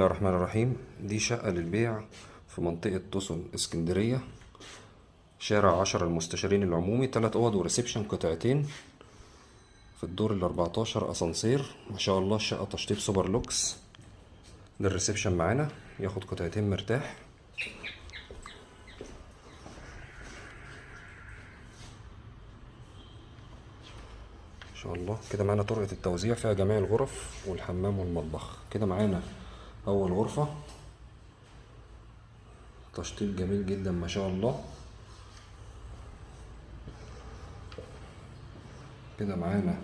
الله الرحمن الرحيم. دي شقة للبيع في منطقة توسون اسكندرية، شارع 10 المستشارين العمومي. 3 أوض وريسبشن، قطعتين في الدور ال14، أسانسير. ما شاء الله الشقة تشطيب سوبر لوكس. ده الريسبشن معانا، ياخد قطعتين مرتاح. ما شاء الله كده معانا طرقة التوزيع فيها جميع الغرف والحمام والمطبخ. كده معانا أول غرفة، تشطيب جميل جدا ما شاء الله. كده معانا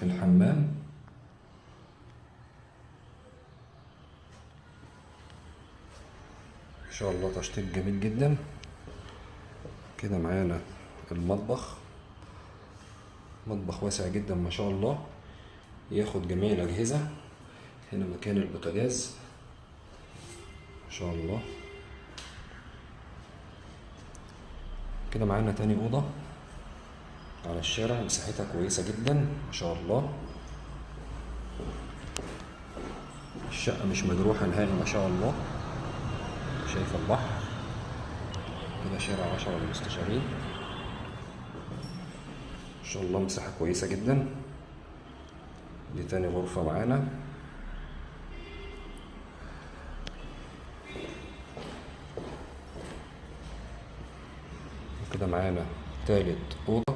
الحمام، ما شاء الله تشطيب جميل جدا. كده معانا المطبخ، مطبخ واسع جدا ما شاء الله، ياخد جميع الأجهزة. هنا مكان البوتاجاز ما شاء الله. كده معانا تاني أوضة على الشارع، مساحتها كويسة جدا ما شاء الله. الشقة مش مجروحة نهائي ما شاء الله. شايف البحر. كده شارع 10 المستشارين ما شاء الله، مساحة كويسة جدا. دي تاني غرفة معانا. وكده معانا تالت أوضة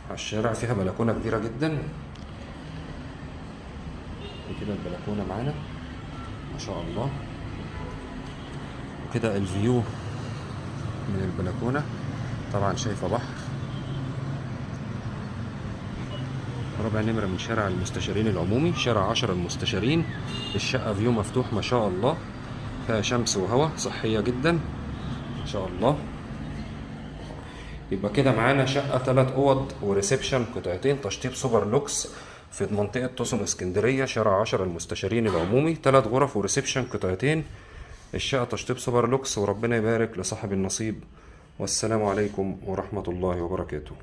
على الشارع، فيها بلكونة كبيرة جدا. وكده البلكونة معانا ما شاء الله. وكده الفيو من البلكونة، طبعا شايفة بحر. رابع نمرة من شارع المستشارين العمومي، شارع 10 المستشارين. الشقة فيو مفتوح ما شاء الله، فيها شمس وهواء، صحية جدا ما شاء الله. يبقى كده معانا شقة 3 أوض وريسبشن، قطعتين، تشطيب سوبر لوكس في منطقة توسون اسكندرية، شارع 10 المستشارين العمومي. 3 غرف وريسبشن، قطعتين. الشقة تشطيب سوبر لوكس، وربنا يبارك لصاحب النصيب. والسلام عليكم ورحمة الله وبركاته.